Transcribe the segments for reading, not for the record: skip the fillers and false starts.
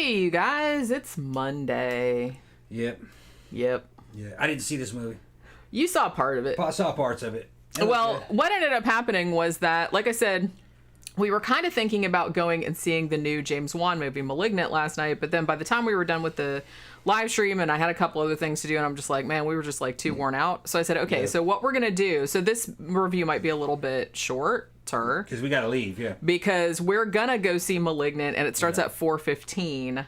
Hey, you guys, it's Monday. Yep. Yeah, I didn't see this movie. You saw part of it. I saw parts of it. Well, what ended up happening was that, like I said, we were kind of thinking about going and seeing the new James Wan movie, Malignant, last night, but then by the time we were done with the live stream and I had a couple other things to do, and I'm just like, man, we were just like too worn out. So I said, okay, so what we're going to do, so this review might be a little bit shorter. Because we got to leave, Because we're going to go see Malignant, and it starts at 4:15.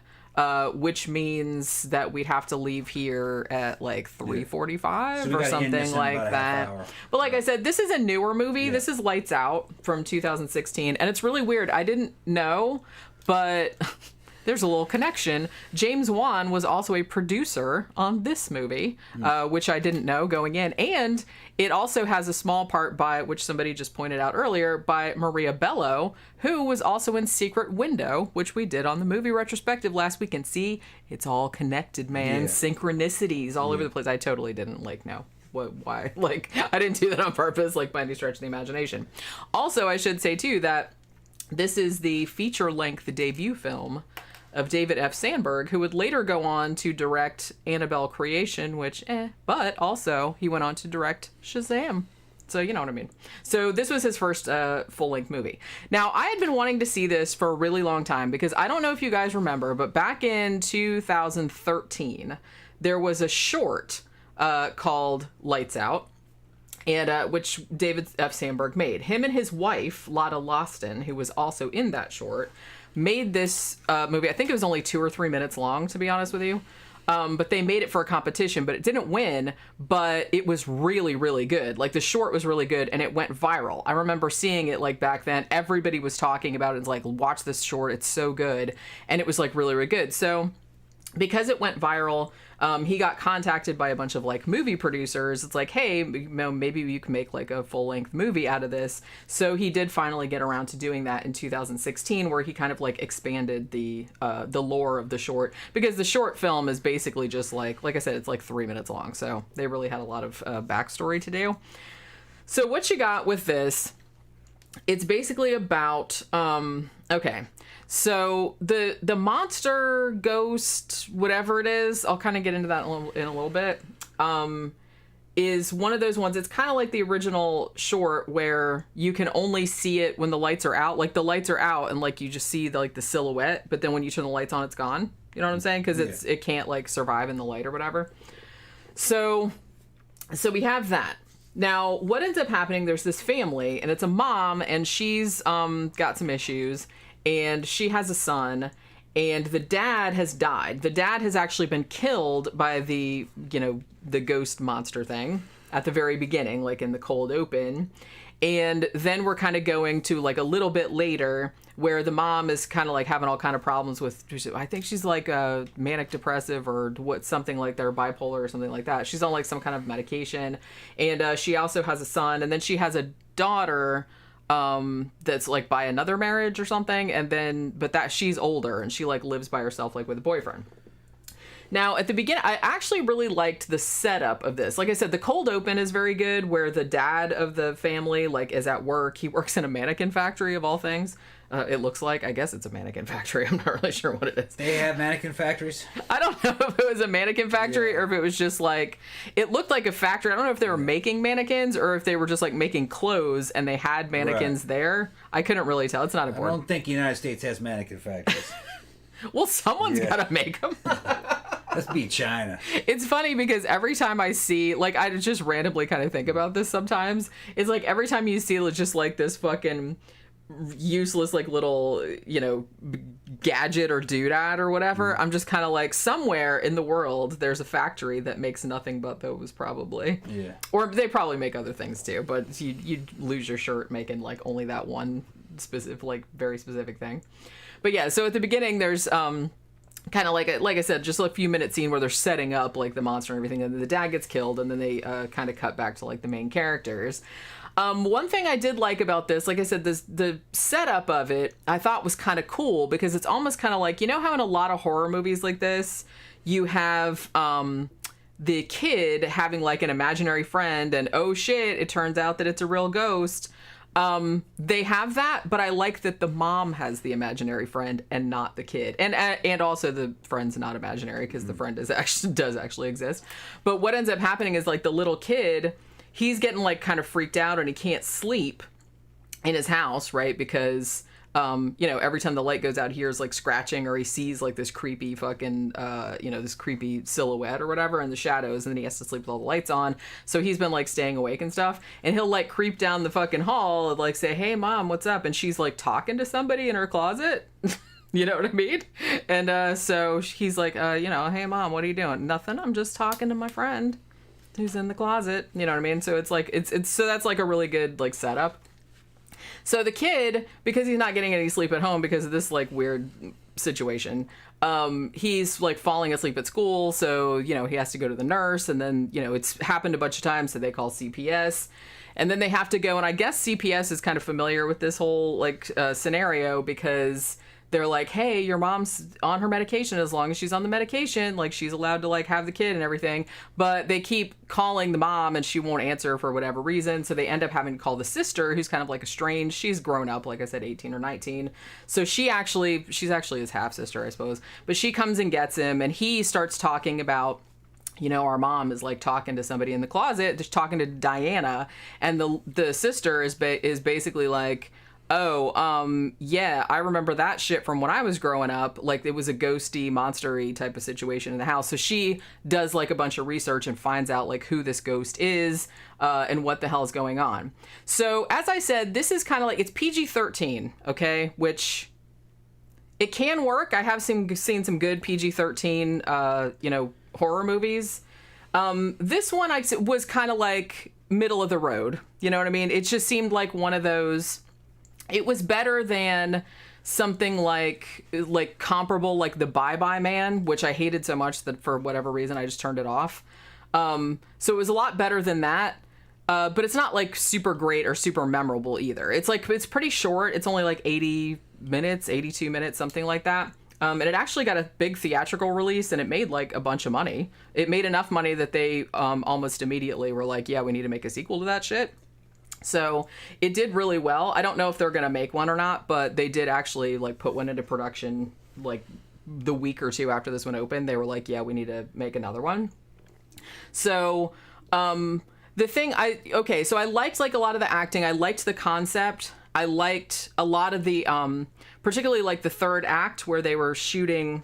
Which means that we'd have to leave here at like 3:45 or something like that. But like I said, this is a newer movie. Yeah. This is Lights Out from 2016. And it's really weird. I didn't know, but there's a little connection. James Wan was also a producer on this movie, which I didn't know going in. And it also has a small part by, which somebody just pointed out earlier, by Maria Bello, who was also in Secret Window, which we did on the movie retrospective last week. And see, it's all connected, man. Yeah. Synchronicities all over the place. I totally didn't know why. I didn't do that on purpose, by any stretch of the imagination. Also, I should say, too, that this is the feature-length debut film of David F. Sandberg, who would later go on to direct Annabelle Creation, which, but also he went on to direct Shazam. So you know what I mean. So this was his first full-length movie. Now, I had been wanting to see this for a really long time because I don't know if you guys remember, but back in 2013, there was a short called Lights Out, and which David F. Sandberg made. Him and his wife, Lotta Loston, who was also in that short, made this movie. I think it was only 2 or 3 minutes long, to be honest with you. But they made it for a competition, but it didn't win, but it was really, really good. The short was really good, and it went viral. I remember seeing it, back then. Everybody was talking about it. It's watch this short. It's so good. And it was, really, really good. So because it went viral, he got contacted by a bunch of movie producers. It's hey, maybe you can make a full-length movie out of this. So he did finally get around to doing that in 2016, where he kind of expanded the lore of the short, because the short film is basically just like I said, it's 3 minutes long. So they really had a lot of backstory to do. So what you got with this? It's basically about okay. So the monster, ghost, whatever it is, I'll kind of get into that in a little bit, is one of those ones. It's kind of like the original short where you can only see it when the lights are out. The lights are out and you just see the silhouette, but then when you turn the lights on, it's gone. You know what I'm saying? Because it can't survive in the light or whatever. So we have that. Now, what ends up happening, there's this family, and it's a mom, and she's got some issues, and she has a son, and the dad has died. The dad has actually been killed by the ghost monster thing at the very beginning, in the cold open. And then we're kind of going to a little bit later, where the mom is kind of having all kind of problems with, I think she's a manic depressive or something like that, or bipolar or something like that. She's on some kind of medication, and she also has a son, and then she has a daughter that's by another marriage or something, and then but she's older, and she lives by herself with a boyfriend. Now, at the beginning, I actually really liked the setup of this. Like I said, the cold open is very good, where the dad of the family, is at work. He works in a mannequin factory, of all things. It looks like. I guess it's a mannequin factory. I'm not really sure what it is. They have mannequin factories? I don't know if it was a mannequin factory or if it was just it looked like a factory. I don't know if they were making mannequins or if they were just making clothes and they had mannequins there. I couldn't really tell. It's not important. I don't think the United States has mannequin factories. Well, someone's got to make them. Let's be China. It's funny because every time I see, I just randomly kind of think about this sometimes. It's every time you see just this fucking useless little gadget or doodad or whatever, I'm just kind of somewhere in the world there's a factory that makes nothing but those, probably. Yeah. Or they probably make other things too, but you'd lose your shirt making only that one specific very specific thing. But yeah, so at the beginning there's kind of like I said, just a few minute scene where they're setting up the monster and everything, and then the dad gets killed, and then they kind of cut back to the main characters. One thing I did like about this, like I said, the setup of it I thought was kind of cool, because it's almost kind of how in a lot of horror movies like this you have the kid having an imaginary friend, and oh shit, it turns out that it's a real ghost. They have that, but I like that the mom has the imaginary friend and not the kid, and also the friend's not imaginary because the friend does actually exist. But what ends up happening is like the little kid, he's getting like kind of freaked out and he can't sleep in his house, right? Because every time the light goes out, he hears like scratching, or he sees like this creepy fucking, this creepy silhouette or whatever in the shadows, and then he has to sleep with all the lights on. So he's been like staying awake and stuff, and he'll like creep down the fucking hall and like say, "Hey mom, what's up?" And she's like talking to somebody in her closet. You know what I mean? And so he's like, "Hey mom, what are you doing?" "Nothing. I'm just talking to my friend who's in the closet." You know what I mean? So it's like, it's so that's like a really good like setup. So the kid, because he's not getting any sleep at home because of this like weird situation, he's like falling asleep at school. So, he has to go to the nurse, and then, it's happened a bunch of times. So they call CPS, and then they have to go. And I guess CPS is kind of familiar with this whole like scenario, because they're like, "Hey, your mom's on her medication. As long as she's on the medication, like she's allowed to like have the kid and everything." But they keep calling the mom and she won't answer for whatever reason. So they end up having to call the sister, who's kind of like estranged. She's grown up, like I said, 18 or 19. So she's actually his half sister, I suppose. But she comes and gets him, and he starts talking about, our mom is like talking to somebody in the closet, just talking to Diana, and the sister is basically like, "Oh, yeah, I remember that shit from when I was growing up. Like, it was a ghosty, monster-y type of situation in the house." So she does, like, a bunch of research and finds out, like, who this ghost is and what the hell is going on. So, as I said, this is kind of like, it's PG-13, okay? Which, it can work. I have seen some good PG-13, horror movies. This one was kind of, like, middle of the road. You know what I mean? It just seemed like one of those... It was better than something like comparable, like the Bye Bye Man, which I hated so much that for whatever reason I just turned it off. So it was a lot better than that. But it's not like super great or super memorable either. It's pretty short. It's only like 80 minutes, 82 minutes, something like that. And it actually got a big theatrical release, and it made like a bunch of money. It made enough money that they almost immediately were like, "Yeah, we need to make a sequel to that shit." So it did really well. I don't know if they're going to make one or not, but they did actually like put one into production like the week or two after this one opened. They were like, "Yeah, we need to make another one." So so I liked like a lot of the acting. I liked the concept. I liked a lot of the, particularly like the third act where they were shooting,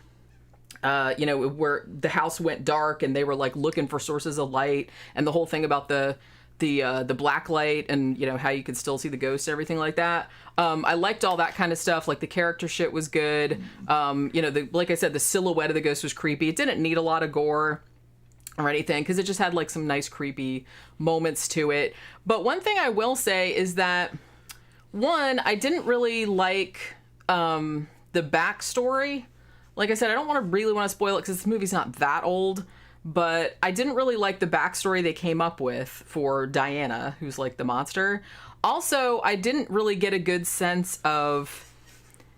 where the house went dark and they were like looking for sources of light, and the whole thing about the black light and, how you could still see the ghosts and everything like that. I liked all that kind of stuff. Like the character shit was good. Like I said, the silhouette of the ghost was creepy. It didn't need a lot of gore or anything, because it just had like some nice creepy moments to it. But one thing I will say is that, one, I didn't really like the backstory. Like I said, I don't really want to spoil it because this movie's not that old. But I didn't really like the backstory they came up with for Diana, who's like the monster. Also, I didn't really get a good sense of...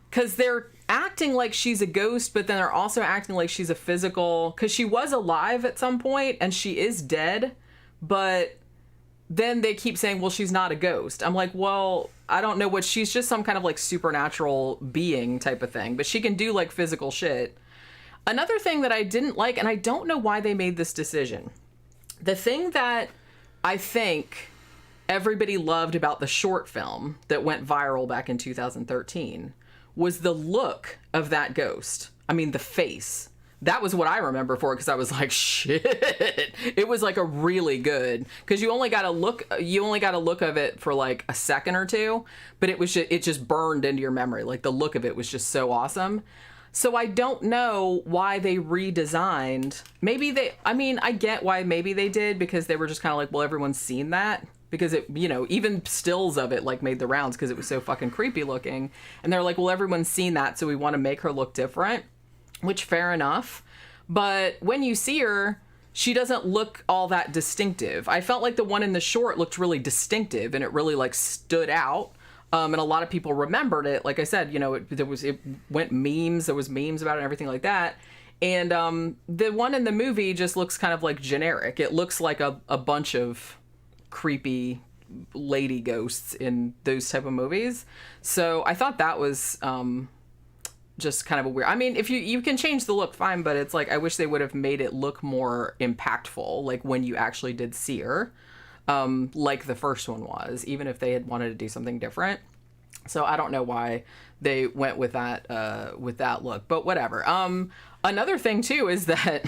Because they're acting like she's a ghost, but then they're also acting like she's a physical... Because she was alive at some point, and she is dead. But then they keep saying, well, she's not a ghost. I'm like, well, I don't know what... She's just some kind of like supernatural being type of thing. But she can do like physical shit. Another thing that I didn't like, and I don't know why they made this decision, the thing that I think everybody loved about the short film that went viral back in 2013 was the look of that ghost. I mean, the face. That was what I remember for it, because I was like, shit. It was like a really good, because you only got a look of it for like a second or two, but it just burned into your memory. Like the look of it was just so awesome. So I don't know why they redesigned. I get why maybe they did, because they were just kind of like, well, everyone's seen that. Because it, even stills of it like made the rounds because it was so fucking creepy looking. And they're like, well, everyone's seen that, so we want to make her look different. Which, fair enough. But when you see her, she doesn't look all that distinctive. I felt like the one in the short looked really distinctive, and it really like stood out. And a lot of people remembered it. Like I said, it went memes. There was memes about it and everything like that. And the one in the movie just looks kind of like generic. It looks like a bunch of creepy lady ghosts in those type of movies. So I thought that was just kind of a weird. I mean, if you can change the look, fine, but it's like I wish they would have made it look more impactful, like when you actually did see her, like the first one was, even if they had wanted to do something different. So I don't know why they went with that look, but whatever. Another thing too is that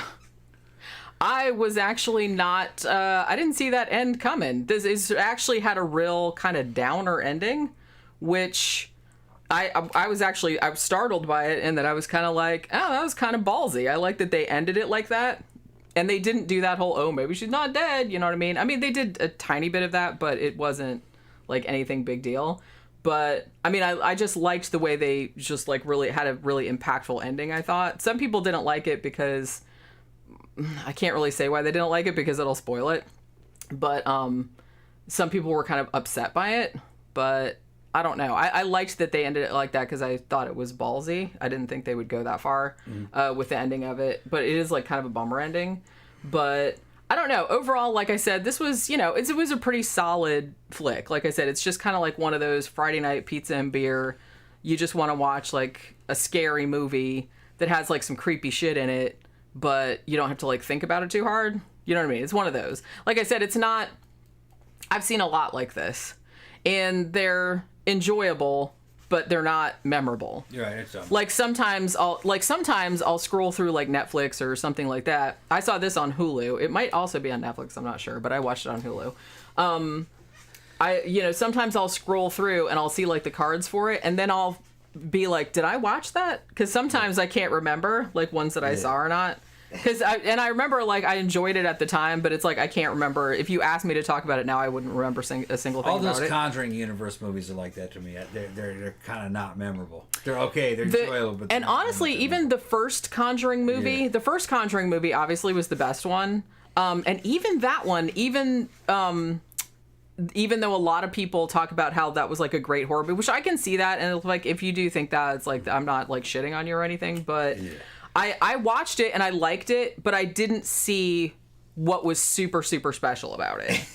I was actually not, I didn't see that end coming. This is actually had a real kind of downer ending, which I was startled by it, and that I was kind of like, oh, that was kind of ballsy. I like that they ended it like that. And they didn't do that whole, oh, maybe she's not dead, you know what I mean? I mean, they did a tiny bit of that, but it wasn't like anything big deal. But I mean, I just liked the way they just like really had a really impactful ending, I thought. Some people didn't like it because I can't really say why they didn't like it because it'll spoil it. But some people were kind of upset by it. But I don't know. I liked that they ended it like that because I thought it was ballsy. I didn't think they would go that far with the ending of it. But it is like kind of a bummer ending. But I don't know. Overall, like I said, this was, you know, it was a pretty solid flick. Like I said, it's just kind of like one of those Friday night pizza and beer. You just want to watch like a scary movie that has like some creepy shit in it, but you don't have to like think about it too hard. You know what I mean? It's one of those. Like I said, it's not, I've seen a lot like this, and they're enjoyable, but they're not memorable. You're right. It's like sometimes I'll scroll through like Netflix or something like that. I saw this on Hulu. It might also be on Netflix. I'm not sure, but I watched it on Hulu. Sometimes I'll scroll through and I'll see like the cards for it, and then I'll be like, did I watch that? Because sometimes I can't remember like ones that I saw or not. I remember like I enjoyed it at the time, but it's like I can't remember. If you asked me to talk about it now, I wouldn't remember a single thing about it. All those Conjuring universe movies are like that to me. They're kind of not memorable. They're okay. They're enjoyable. But honestly, even the first Conjuring movie, the first Conjuring movie obviously was the best one. And even that one, even though a lot of people talk about how that was like a great horror movie, which I can see that, and like if you do think that, it's like I'm not like shitting on you or anything, but. Yeah. I watched it and I liked it, but I didn't see what was super, super special about it.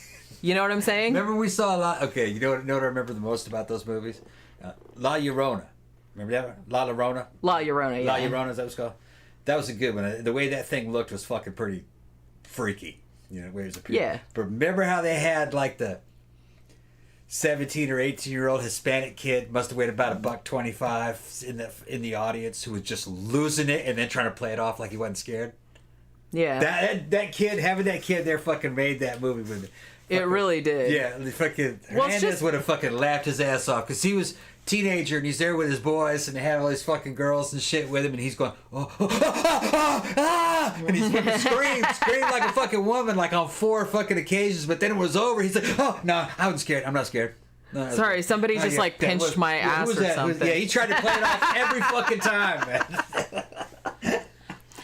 You know what I'm saying? Remember we saw a lot... Okay, you know what I remember the most about those movies? La Llorona. Remember that one? La Llorona? La Llorona, yeah. La Llorona, is that what it's called? That was a good one. The way that thing looked was fucking pretty freaky. You know, the way it was appearing. Yeah. But remember how they had like the 17 or 18-year-old Hispanic kid, must have weighed about $125 in the audience, who was just losing it and then trying to play it off like he wasn't scared. Yeah. Having that kid there fucking made that movie with me. It really did. Yeah, Hernandez would have fucking laughed his ass off because he was a teenager and he's there with his boys and they have all these fucking girls and shit with him, and he's going, and he's fucking screamed like a fucking woman like on 4 fucking occasions, but then it was over. He's like, oh, no, I wasn't scared. I'm not scared. No, sorry, somebody just like pinched my ass or something. Yeah, he tried to play it off every fucking time, man.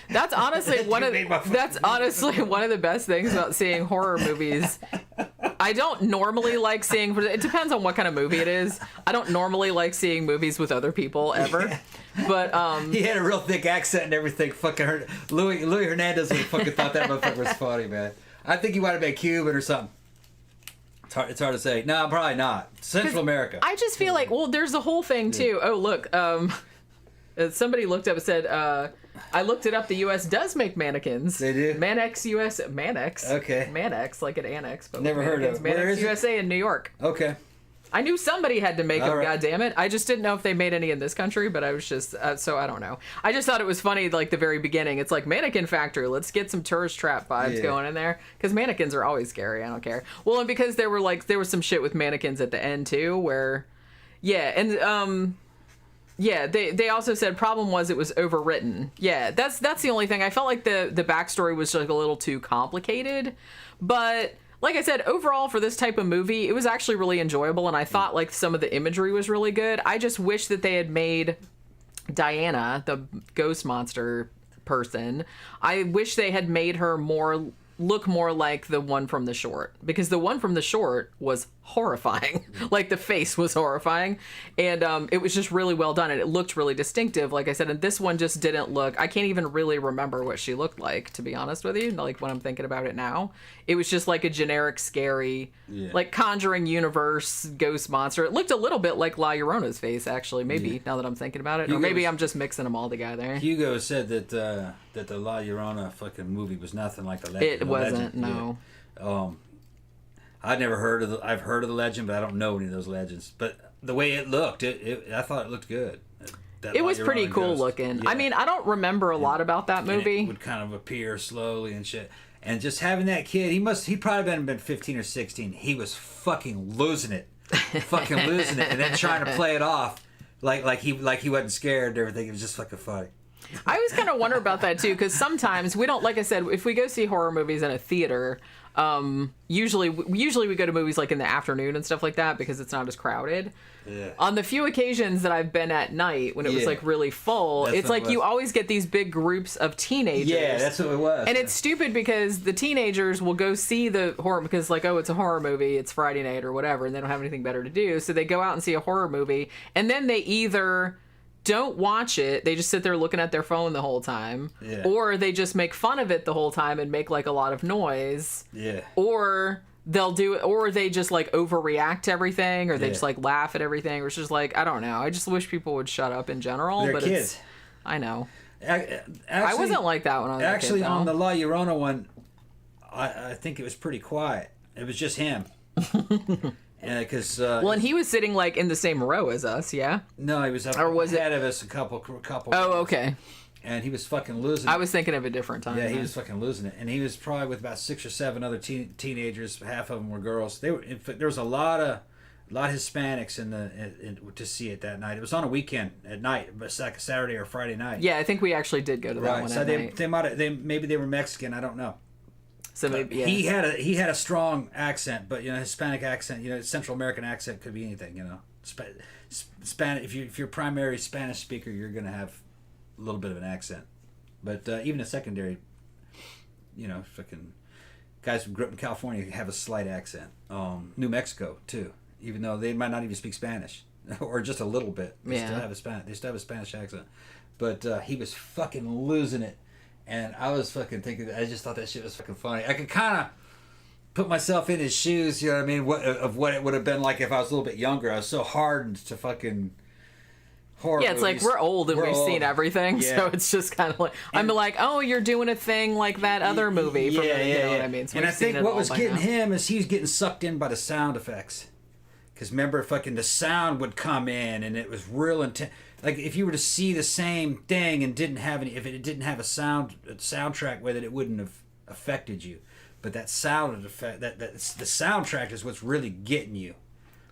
That's honestly one of the best things about seeing horror movies. I don't normally like seeing. It depends on what kind of movie it is. I don't normally like seeing movies with other people ever. But he had a real thick accent and everything. Fucking Louis Hernandez would fucking thought that motherfucker was funny, man. I think he might have been Cuban or something. It's hard to say. No, probably not. Central America. I just feel like, well, there's a whole thing too. Oh, look. Somebody looked up and said, I looked it up. The U.S. does make mannequins. They do? Mannex US. Mannex. Okay. Mannex, like an annex. But never heard of it. Where is Mannex USA in New York. Okay. I knew somebody had to make them, right. goddammit. I just didn't know if they made any in this country, but I was just, so I don't know. I just thought it was funny, like the very beginning. It's like Mannequin Factory. Let's get some tourist trap vibes going in there. Because mannequins are always scary. I don't care. Well, and because there was some shit with mannequins at the end too, where, yeah, and, yeah, they also said problem was it was overwritten. Yeah, that's the only thing. I felt like the backstory was like a little too complicated. But like I said, overall for this type of movie, it was actually really enjoyable, and I thought like some of the imagery was really good. I just wish that they had made Diana, the ghost monster person, I wish they had made her more look more like the one from the short, because the one from the short was horrifying. Like, the face was horrifying, and it was just really well done, and it looked really distinctive, like I said. And this one just didn't look, I can't even really remember what she looked like, to be honest with you, like when I'm thinking about it now. It was just like a generic scary like Conjuring universe ghost monster. It looked a little bit like La Llorona's face, actually, maybe, now that I'm thinking about it. Or maybe I'm just mixing them all together. Hugo said that the La Llorona fucking movie was nothing like the legend. It wasn't, no. I've heard of the legend, but I don't know any of those legends. But the way it looked, I thought it looked good. It was pretty cool looking. Yeah. I mean, I don't remember a lot about that movie. It would kind of appear slowly and shit. And just having that kid, he probably been 15 or 16. He was fucking losing it. And then trying to play it off like he wasn't scared and everything. It was just fucking funny. I always kind of wonder about that too, because sometimes we don't, like I said, if we go see horror movies in a theater, usually we go to movies like in the afternoon and stuff like that, because it's not as crowded. Yeah. On the few occasions that I've been at night when it was like really full, it's like you always get these big groups of teenagers. Yeah, that's what it was. And it's stupid because the teenagers will go see the horror because, like, oh, it's a horror movie, it's Friday night or whatever, and they don't have anything better to do, so they go out and see a horror movie, and then they either don't watch it, they just sit there looking at their phone the whole time, or they just make fun of it the whole time and make like a lot of noise, or they'll do it, or they just like overreact to everything, or they just like laugh at everything, or it's just like, I don't know, I just wish people would shut up in general. They're but kids. I know. Actually, I wasn't like that when I was actually a kid, on the La Llorona one, I think it was pretty quiet. It was just him. Because well, and he was sitting like in the same row as us, yeah. No, he was up ahead of us a couple. Oh, okay. And he was fucking losing it. I was thinking of a different time. Yeah, he was fucking losing it, and he was probably with about 6 or 7 other teenagers. Half of them were girls. There was a lot of Hispanics to see it that night. It was on a weekend at night, but it's like a Saturday or Friday night. Yeah, I think we actually did go to that one. So maybe they were Mexican. I don't know. So maybe he had a strong accent, but Hispanic accent, Central American accent could be anything, Spanish. If you're primary Spanish speaker, you're gonna have a little bit of an accent, but even a secondary, fucking guys who grew up in California have a slight accent. New Mexico too, even though they might not even speak Spanish or just a little bit. They still have a Spanish accent, but he was fucking losing it. And I was fucking thinking, I just thought that shit was fucking funny. I could kind of put myself in his shoes, you know what I mean, what it would have been like if I was a little bit younger. I was so hardened to fucking horror movies. It's like we're old and we've seen everything, so it's just kind of like, I'm like, oh, you're doing a thing like that other movie. You know what I mean? So and I think what was getting him is he was getting sucked in by the sound effects. Because remember, fucking the sound would come in and it was real intense. Like if you were to see the same thing and if it didn't have a soundtrack with it, it wouldn't have affected you. But that sound effect, the soundtrack is what's really getting you,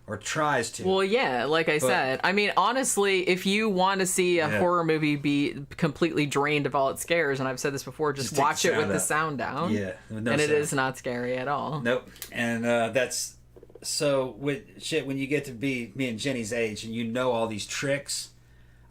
or tries to. Well, yeah, like I said, I mean, honestly, if you want to see a horror movie be completely drained of all its scares, and I've said this before, just watch it with the sound down. Yeah, and it is not scary at all. Nope, and that's so with shit when you get to be me and Jenny's age, and you know all these tricks.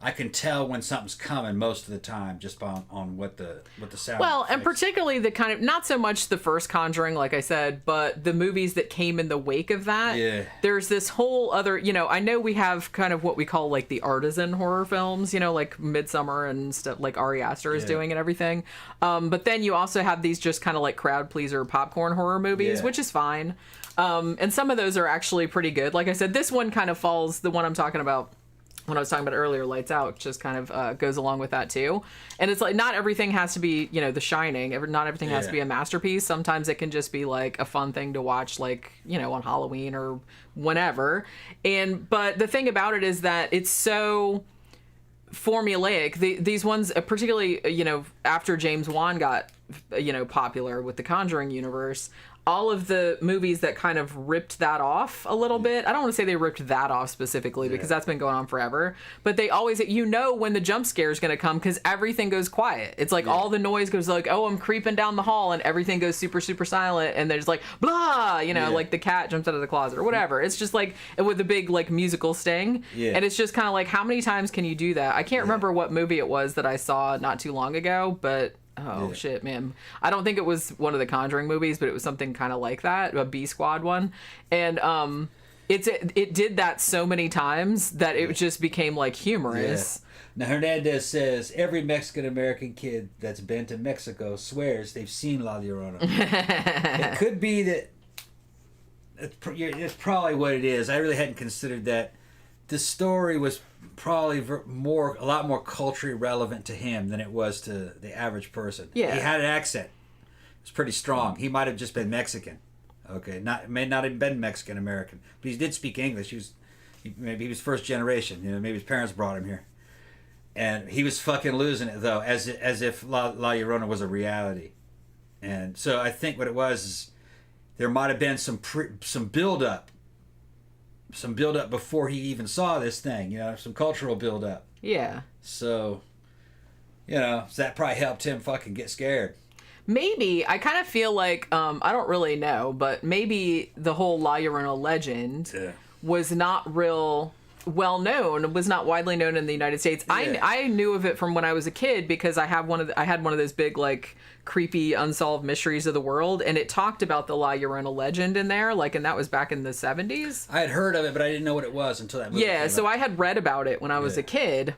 I can tell when something's coming most of the time just on what the sound. Well, and particularly the kind of, not so much the first Conjuring, like I said, but the movies that came in the wake of that. Yeah. There's this whole other, I know we have kind of what we call like the artisan horror films, like Midsummer and stuff like Ari Aster is doing and everything. But then you also have these just kind of like crowd pleaser popcorn horror movies, which is fine. And some of those are actually pretty good. Like I said, this one kind of falls, the one I'm talking about, when I was talking about earlier, Lights Out, just kind of goes along with that too. And it's like, not everything has to be, The Shining. Not everything has to be a masterpiece. Sometimes it can just be like a fun thing to watch, like, on Halloween or whenever. But the thing about it is that it's so formulaic. These ones, particularly, after James Wan got, popular with the Conjuring universe, all of the movies that kind of ripped that off a little bit. I don't want to say they ripped that off specifically because that's been going on forever. But they always, when the jump scare is going to come because everything goes quiet. It's like all the noise goes like, oh, I'm creeping down the hall, and everything goes super, super silent. And there's like, blah, like the cat jumps out of the closet or whatever. It's just like with a big like musical sting. Yeah. And it's just kind of like, how many times can you do that? I can't remember what movie it was that I saw not too long ago, but Oh, shit, man. I don't think it was one of the Conjuring movies, but it was something kind of like that, a B Squad one. And it did that so many times that it just became, like, humorous. Yeah. Now, Hernandez says, every Mexican-American kid that's been to Mexico swears they've seen La Llorona. It could be that it's probably what it is. I really hadn't considered that. The story was probably a lot more culturally relevant to him than it was to the average person. Yeah. He had an accent. It was pretty strong. He might have just been Mexican. Okay. May not have been Mexican American. But he did speak English. Maybe he was first generation. Maybe his parents brought him here. And he was fucking losing it, though, as if La Llorona was a reality. And so I think what it was is there might have been some build-up. Some build-up before he even saw this thing, some cultural build-up. Yeah. So, so that probably helped him fucking get scared. Maybe. I kind of feel like, I don't really know, but maybe the whole La Llorona legend was not real well known, was not widely known in the United States. Yeah. I knew of it from when I was a kid because I had one of those big, like, creepy unsolved mysteries of the world, and it talked about the La Llorona legend in there, like, and that was back in the 70s. I had heard of it, but I didn't know what it was until that movie came so up. I had read about it when I was a kid.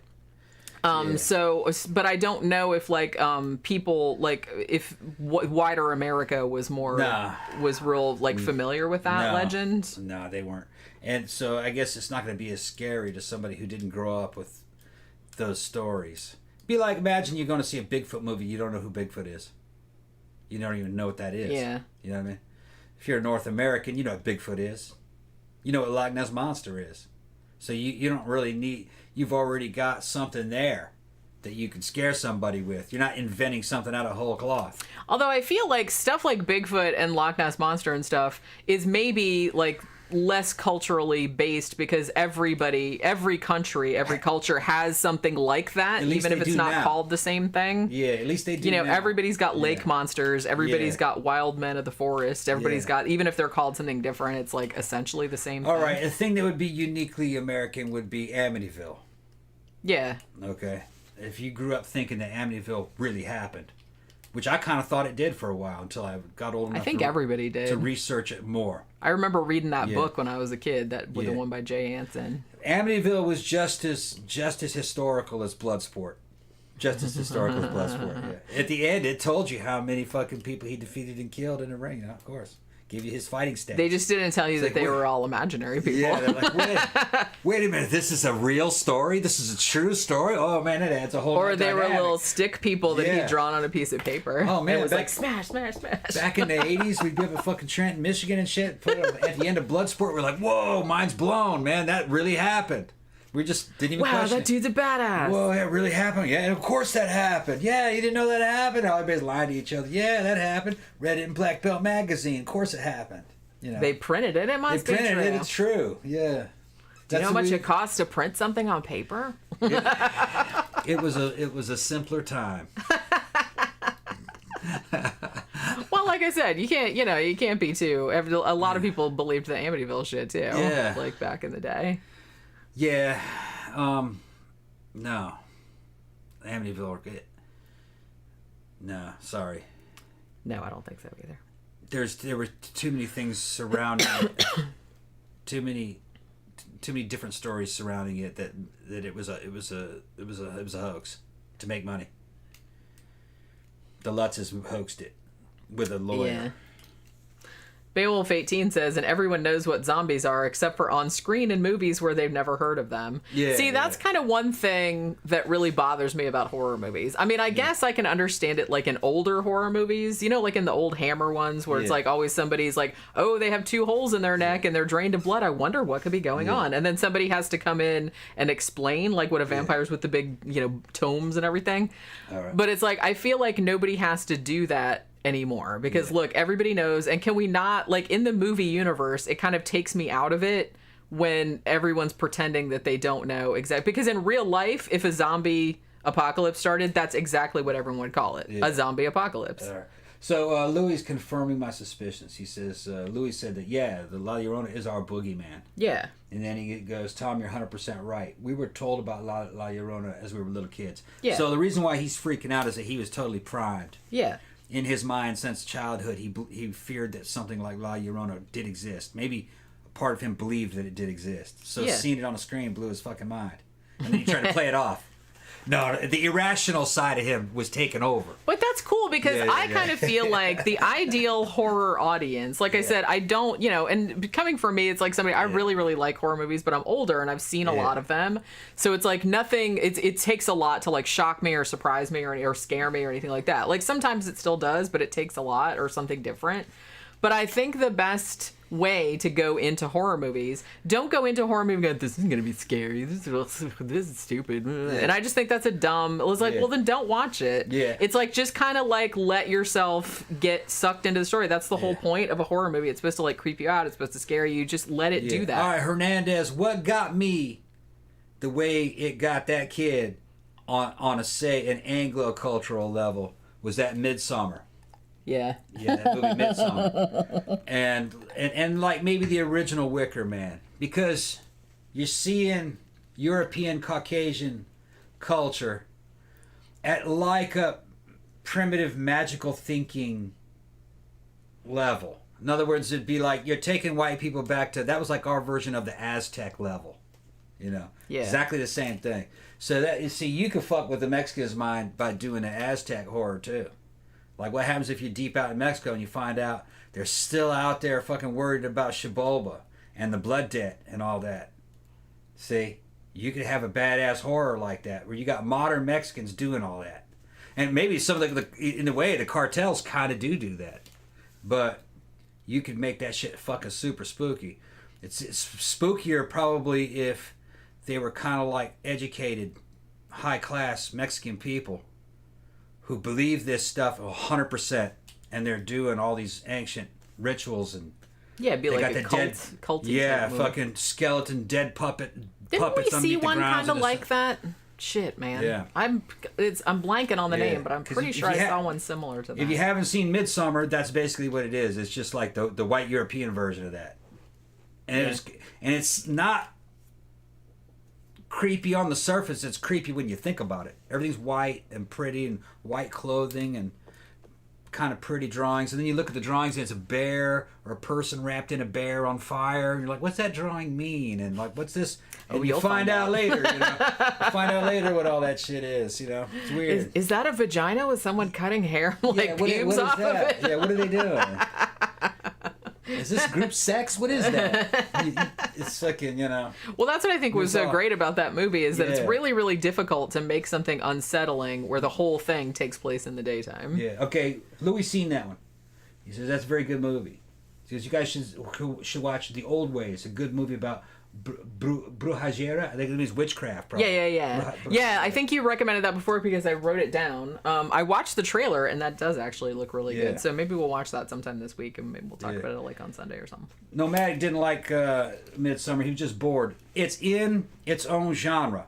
So, but I don't know if, like, people, like, if wider America was was real, like, familiar with that legend. No, they weren't. And so I guess it's not going to be as scary to somebody who didn't grow up with those stories. Be like, imagine you're going to see a Bigfoot movie, you don't know who Bigfoot is. You don't even know what that is. Yeah. You know what I mean? If you're a North American, you know what Bigfoot is. You know what Loch Ness Monster is. So you don't really need... You've already got something there that you can scare somebody with. You're not inventing something out of whole cloth. Although I feel like stuff like Bigfoot and Loch Ness Monster and stuff is maybe, like, less culturally based because every country, every culture has something like that, even if it's not called the same thing. Yeah, at least they do now. Everybody's got lake monsters, everybody's got wild men of the forest, everybody's got, even if they're called something different, it's like essentially the same thing. All right, a thing that would be uniquely American would be Amityville. Yeah. Okay. If you grew up thinking that Amityville really happened, which I kind of thought it did for a while until I got old enough everybody did. To research it more. I remember reading that book when I was a kid, the one by Jay Anson. Amityville was just as historical as Bloodsport. Just as historical as Bloodsport, yeah. At the end, it told you how many fucking people he defeated and killed in the ring, of course. Give you his fighting stats. They just didn't tell you that they were all imaginary people. Yeah, they're like, wait a minute, this is a real story? This is a true story? Oh, man, it adds a whole Or they dynamic. were little stick people that he'd drawn on a piece of paper. Oh, man. It was like, smash, smash, smash. Back in the 80s, we'd be up in fucking Trenton, Michigan and shit. Put it at the end of Bloodsport, we're like, whoa, mind's blown, man. That really happened. We just didn't even question that dude's a badass. Whoa, that really happened. Yeah, and of course that happened. Yeah, you didn't know that happened. Everybody's lying to each other. Yeah, that happened. Read it in Black Belt Magazine. Of course it happened. They printed it. It must be true. They printed it. It's true. Yeah. Do you know how much it costs to print something on paper? It was a simpler time. Well, like I said, you can't be too. A lot of people believed the Amityville shit too. Yeah. Like back in the day. Yeah. No. Amityville. No, sorry. No, I don't think so either. There were too many things surrounding it. Too many different stories surrounding it that it was a hoax to make money. The Lutzes hoaxed it with a lawyer. Yeah. Beowulf 18 says, and everyone knows what zombies are except for on screen in movies where they've never heard of them. Yeah, See, that's kind of one thing that really bothers me about horror movies. I mean, I guess I can understand it like in older horror movies, like in the old Hammer ones where it's like always somebody's like, oh, they have 2 holes in their neck and they're drained of blood. I wonder what could be going on. And then somebody has to come in and explain like what a vampire's with the big, tomes and everything. All right. But it's like, I feel like nobody has to do that anymore because look, everybody knows. And can we not, like, in the movie universe, it kind of takes me out of it when everyone's pretending that they don't know exactly, because in real life, if a zombie apocalypse started, that's exactly what everyone would call it, a zombie apocalypse. So Louis confirming my suspicions. He says, Louis said that, the La Llorona is our boogeyman. Yeah. And then he goes, Tom, you're 100% right. We were told about La Llorona as we were little kids. Yeah. So the reason why he's freaking out is that he was totally primed. Yeah. In his mind, since childhood, he feared that something like La Llorona did exist. Maybe a part of him believed that it did exist. So seeing it on the screen blew his fucking mind. And then he tried to play it off. No, the irrational side of him was taken over. But that's cool because I kind of feel like the ideal horror audience, like I said, I don't, and coming from me, it's like somebody, I really, really like horror movies, but I'm older and I've seen a lot of them. So it's like nothing, it takes a lot to like shock me or surprise me or scare me or anything like that. Like sometimes it still does, but it takes a lot or something different. But I think the best way to go into horror movies, don't go into a horror movie going, this is going to be scary, this is stupid. And I just think that's well, then don't watch it. Yeah. It's like, just kind of like let yourself get sucked into the story. That's the whole point of a horror movie. It's supposed to like creep you out. It's supposed to scare you. Just let it do that. All right, Hernandez, what got me the way it got that kid on an Anglo-cultural level was that Midsummer. Yeah. Yeah, that movie Midsummer. And like maybe the original Wicker Man. Because you're seeing European Caucasian culture at like a primitive magical thinking level. In other words, it'd be like you're taking white people back to, that was like our version of the Aztec level. Yeah. Exactly the same thing. So that, you see, you can fuck with the Mexican's mind by doing the Aztec horror too. Like, what happens if you're deep out in Mexico and you find out they're still out there fucking worried about Xibalba and the blood debt and all that? See? You could have a badass horror like that where you got modern Mexicans doing all that. And maybe some of in a way, the cartels kind of do that. But you could make that shit fucking super spooky. It's spookier probably if they were kind of like educated, high-class Mexican people who believe this stuff 100%, and they're doing all these ancient rituals and it'd be like a cult. Fucking skeleton dead puppets. Didn't we see one kind of like that? Shit, man. Yeah. I'm blanking on the name, but I'm pretty sure I saw one similar to that. If you haven't seen Midsummer, that's basically what it is. It's just like the white European version of that, and it's not creepy on the surface. It's creepy when you think about it. Everything's white and pretty and white clothing and kind of pretty drawings, and then you look at the drawings and it's a bear or a person wrapped in a bear on fire, and you're like, what's that drawing mean? And like, what's this? And you find out later, find out later what all that shit is, It's weird. Is that a vagina with someone cutting hair pubes off of it? Yeah, what are they doing? Is this group sex? What is that? It's fucking, Well, that's what I think was so great about that movie is that it's really, really difficult to make something unsettling where the whole thing takes place in the daytime. Yeah. Okay. Louis seen that one. He says that's a very good movie. He says you guys should watch The Old Ways, a good movie about brujeria. I think it means witchcraft. Probably. Yeah. I think you recommended that before because I wrote it down. I watched the trailer and that does actually look really good. So maybe we'll watch that sometime this week and maybe we'll talk about it like on Sunday or something. Nomadic didn't like Midsummer. He was just bored. It's in its own genre.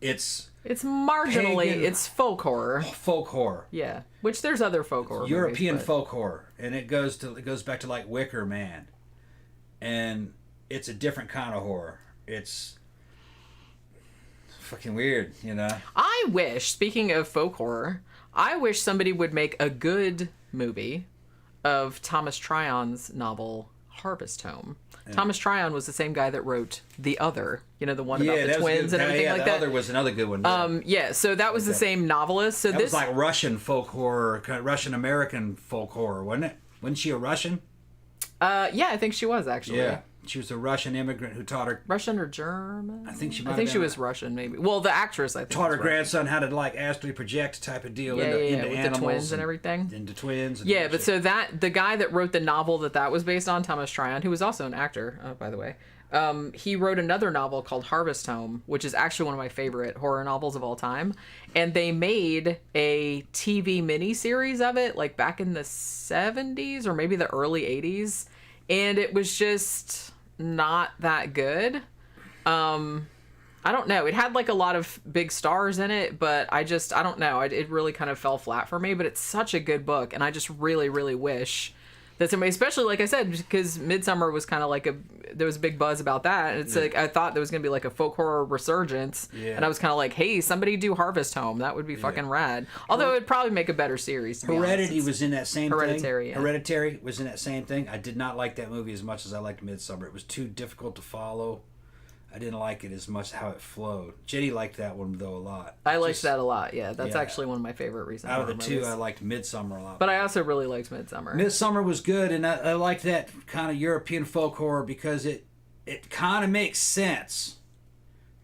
It's marginally. Pagan, it's folk horror. Folk horror. Yeah, which there's other folk horror. European folk horror, and it goes back to like Wicker Man, and it's a different kind of horror. It's fucking weird, I wish, speaking of folk horror, I wish somebody would make a good movie of Thomas Tryon's novel Harvest Home. Yeah. Thomas Tryon was the same guy that wrote The Other, the one about the twins and everything like that. The Other was another good one. So that was the same novelist. So that was like Russian folk horror, Russian American folk horror, wasn't it? Wasn't she a Russian? I think she was actually. Yeah. She was a Russian immigrant who taught her... Russian or German? I think she was Russian, maybe. Well, the actress, I think. Taught her grandson how to, like, astrally project type of deal into with animals. The twins and everything. Into twins. And but so the guy that wrote the novel that was based on, Thomas Tryon, who was also an actor, by the way, he wrote another novel called Harvest Home, which is actually one of my favorite horror novels of all time. And they made a TV miniseries of it, like, back in the 70s or maybe the early 80s. And it was just not that good. I don't know. It had like a lot of big stars in it, but I don't know. It really kind of fell flat for me, but it's such a good book. And I just really, really wish that somebody, especially like I said, because Midsummer was kind of like there was a big buzz about that. And it's like, I thought there was going to be like a folk horror resurgence. Yeah. And I was kind of like, hey, somebody do Harvest Home. That would be fucking rad. Although it would probably make a better series. Heredity was in that same Hereditary, thing. Yeah. Hereditary was in that same thing. I did not like that movie as much as I liked Midsummer. It was too difficult to follow. I didn't like it as much how it flowed. Jenny liked that one though a lot. I liked that a lot. Yeah, that's actually one of my favorite recent out of the movies. two. I liked Midsummer a lot. But I also really liked Midsummer. Midsummer was good, and I liked that kind of European folk horror because it kind of makes sense.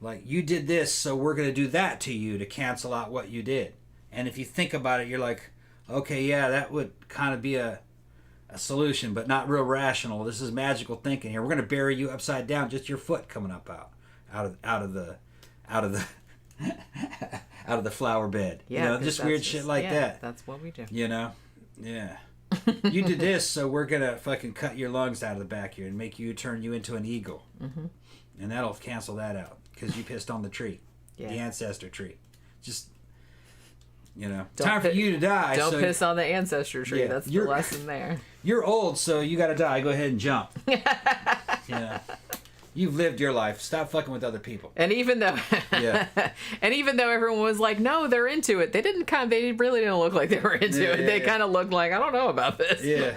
Like, you did this, so we're going to do that to you to cancel out what you did. And if you think about it, you're like, okay, yeah, that would kind of be a solution, but not real rational. This is magical thinking here. We're going to bury you upside down, just your foot coming up out of the out of the flower bed. Yeah, you know, just weird shit like that. That's what we do. You know, yeah. You did this, so we're gonna fucking cut your lungs out of the back here and make you turn you into an eagle, and that'll cancel that out because you pissed on the tree, the ancestor tree. Just. You know, time for you to die. Don't piss on the ancestor tree. Yeah, that's the lesson there. You're old, so you got to die. Go ahead and jump. Yeah, you've lived your life. Stop fucking with other people. And even though, and even though everyone was like, "No, they're into it," they really didn't look like they were into it. They kind of looked like, "I don't know about this." Yeah.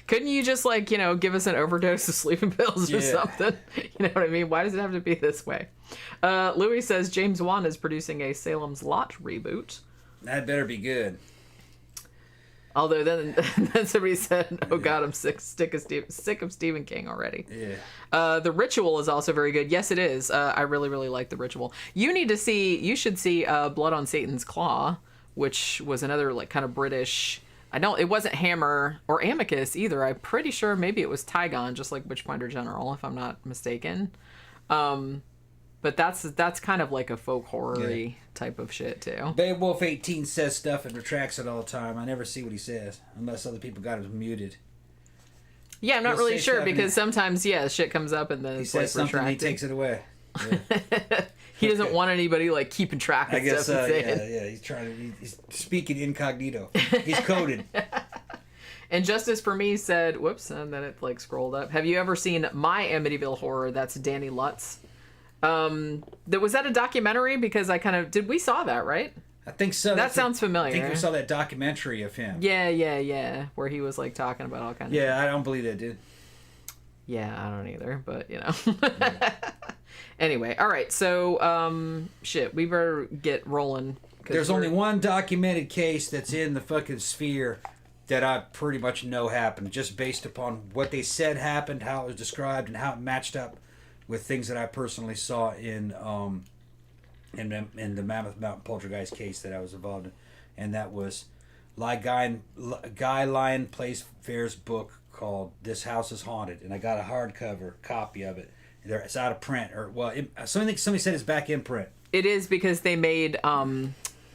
Couldn't you just give us an overdose of sleeping pills or something? You know what I mean? Why does it have to be this way? Louis says James Wan is producing a Salem's Lot reboot. That better be good. Although then somebody said, "Oh God, I'm sick of Stephen King already." Yeah. The Ritual is also very good. Yes, it is. I really, really like The Ritual. You should see Blood on Satan's Claw, which was another kind of British. It wasn't Hammer or Amicus either. I'm pretty sure maybe it was Tygon, just like Witchfinder General, if I'm not mistaken. But that's kind of like a folk horror-y type of shit too. Beowulf 18 says stuff and retracts it all the time. I never see what he says unless other people got him muted. Yeah, I'm not really sure because sometimes shit comes up and then he it's says something retracted. And he takes it away. Yeah. He doesn't want anybody keeping track of stuff. He's speaking incognito. He's coded. And Justice for Me said, whoops, and then it scrolled up. Have you ever seen My Amityville Horror? That's Danny Lutz. Was that a documentary? Because we saw that, right? I think so. That sounds familiar. I think we saw that documentary of him. Yeah. Where he was talking about all kinds of shit. I don't believe that, dude. Yeah, I don't either, but Yeah. Anyway, all right, so, we better get rolling. There's only one documented case that's in the fucking sphere that I pretty much know happened, just based upon what they said happened, how it was described, and how it matched up with things that I personally saw in the Mammoth Mountain Poltergeist case that I was involved in. And that was Guy Lyon Playfair's book called This House is Haunted. And I got a hardcover copy of it. It's out of print, somebody said it's back in print. It is because they made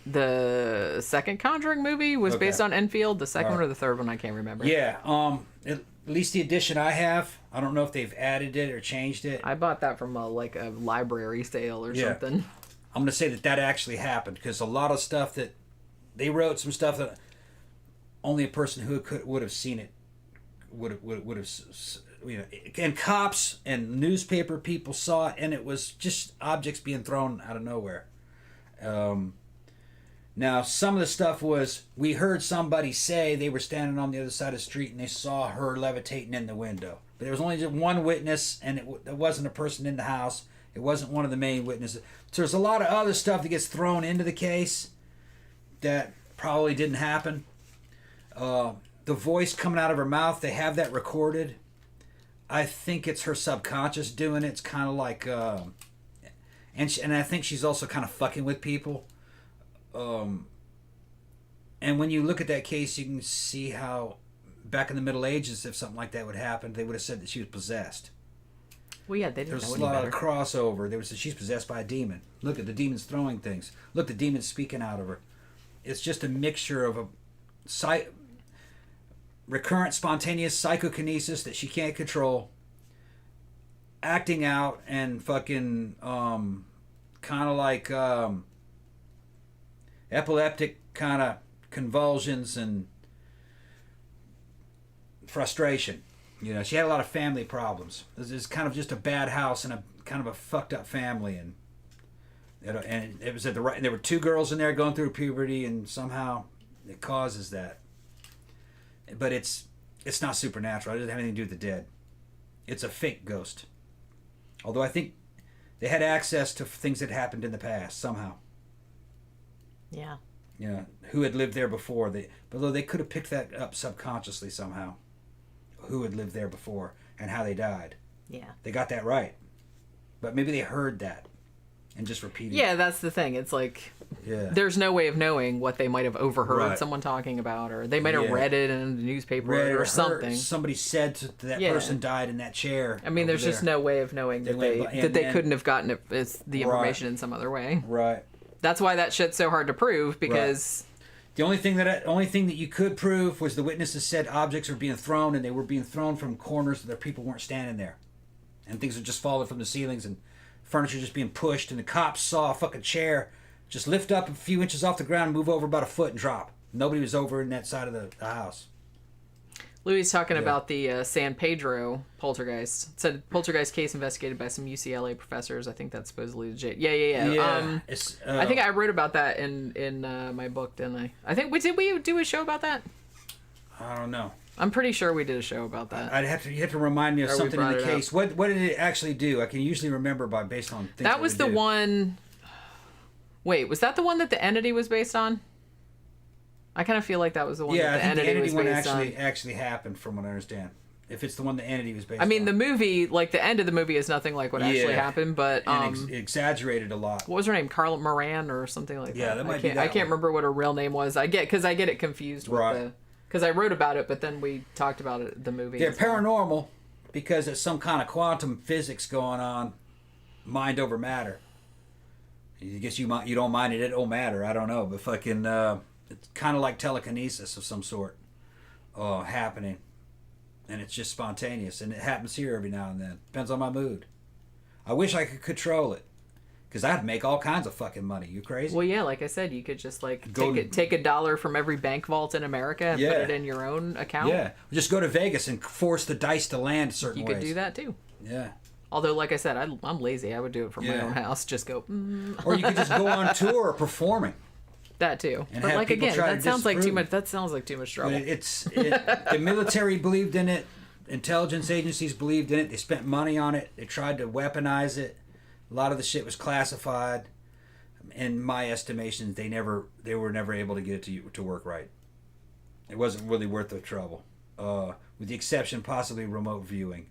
the second Conjuring movie was based on Enfield. The second one or the third one, I can't remember. Yeah, at least the edition I have. I don't know if they've added it or changed it. I bought that from a library sale or something. I'm gonna say that actually happened because a lot of stuff that they wrote, some stuff that only a person who would have seen it would have. And cops and newspaper people saw it, and it was just objects being thrown out of nowhere. Now, some of the stuff was, we heard somebody say they were standing on the other side of the street and they saw her levitating in the window. But there was only just one witness, and it wasn't a person in the house. It wasn't one of the main witnesses. So there's a lot of other stuff that gets thrown into the case that probably didn't happen. The voice coming out of her mouth, they have that recorded. I think it's her subconscious doing it. It's kind of like, and I think she's also kind of fucking with people. And when you look at that case, you can see how back in the Middle Ages, if something like that would happen, they would have said that she was possessed. Well, yeah, they didn't There's know a lot of crossover. They would say she's possessed by a demon. Look at the demon's throwing things. Look, the demon's speaking out of her. It's just a mixture of recurrent spontaneous psychokinesis that she can't control, acting out and fucking kind of like epileptic kind of convulsions and frustration. You know, she had a lot of family problems. This is kind of just a bad house and a kind of a fucked up family, and it was at the right. And there were 2 girls in there going through puberty, and somehow it causes that. But it's not supernatural. It doesn't have anything to do with the dead. It's a fake ghost. Although I think they had access to things that happened in the past somehow. Yeah. You know, who had lived there before. Although they could have picked that up subconsciously somehow. Who had lived there before and how they died. Yeah. They got that right. But maybe they heard that and just repeated Yeah, that's the thing. It's like, there's no way of knowing what they might have overheard someone talking about, or they might have read it in the newspaper or something. Somebody said that person died in that chair. I mean, there's just no way of knowing that they couldn't have gotten the information in some other way. Right. That's why that shit's so hard to prove, because... The only thing that you could prove was the witnesses said objects were being thrown, and they were being thrown from corners that people weren't standing there. And things were just falling from the ceilings, and furniture just being pushed, and the cops saw a fucking chair just lift up a few inches off the ground, move over about a foot, and drop. Nobody was over in that side of the house. Louis talking about the San Pedro poltergeist. It said poltergeist case investigated by some UCLA professors. I think that's supposedly legit. Yeah. I think I wrote about that in my book, didn't I? I think did we do a show about that? I don't know. I'm pretty sure we did a show about that. You have to remind me of something in the case. What did it actually do? I can usually remember based on things. That was the one. Wait, was that the one that the entity was based on? I kind of feel like that was the one that the entity was based on. actually happened, from what I understand. If it's the one the entity was based on. I mean, the movie, like the end of the movie, is nothing like what actually happened, but exaggerated a lot. What was her name? Carla Moran or something like that. Yeah, that might be that I can't remember what her real name was. I get it confused with because I wrote about it, but then we talked about it the movie. They're paranormal because it's some kind of quantum physics going on, mind over matter. I guess you don't mind it don't matter. I don't know, but fucking. It's kind of like telekinesis of some sort happening. And it's just spontaneous. And it happens here every now and then. Depends on my mood. I wish I could control it. Because I'd make all kinds of fucking money. You crazy? Well, yeah, like I said, you could just take $1 from every bank vault in America and put it in your own account. Yeah. Just go to Vegas and force the dice to land certain ways. You could do that too. Yeah. Although, like I said, I'm lazy. I would do it from my own house. Just go... Or you could just go on tour performing. That too, but like again, that sounds like too much. That sounds like too much trouble. The military believed in it. Intelligence agencies believed in it. They spent money on it. They tried to weaponize it. A lot of the shit was classified. In my estimation, they were never able to get it to work right. It wasn't really worth the trouble, with the exception possibly remote viewing,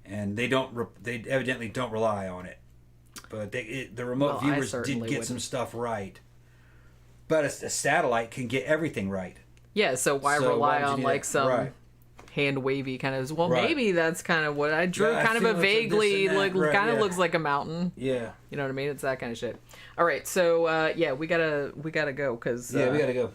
and they evidently don't rely on it. But the remote viewers did get some stuff right. But a satellite can get everything right. Yeah, so why rely on like some hand wavy kind of? Well, maybe that's kind of what I drew. Kind of a vaguely looks like a mountain. Yeah, you know what I mean. It's that kind of shit. All right, so we gotta go because we gotta go.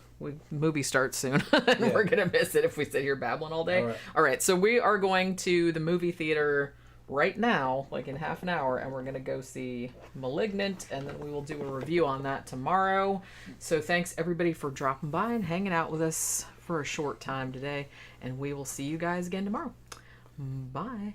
Movie starts soon, and we're gonna miss it if we sit here babbling all day. All right, so we are going to the movie theater right now, like in half an hour, and we're gonna go see Malignant, and then we will do a review on that tomorrow. So thanks everybody for dropping by and hanging out with us for a short time today, and we will see you guys again tomorrow. Bye.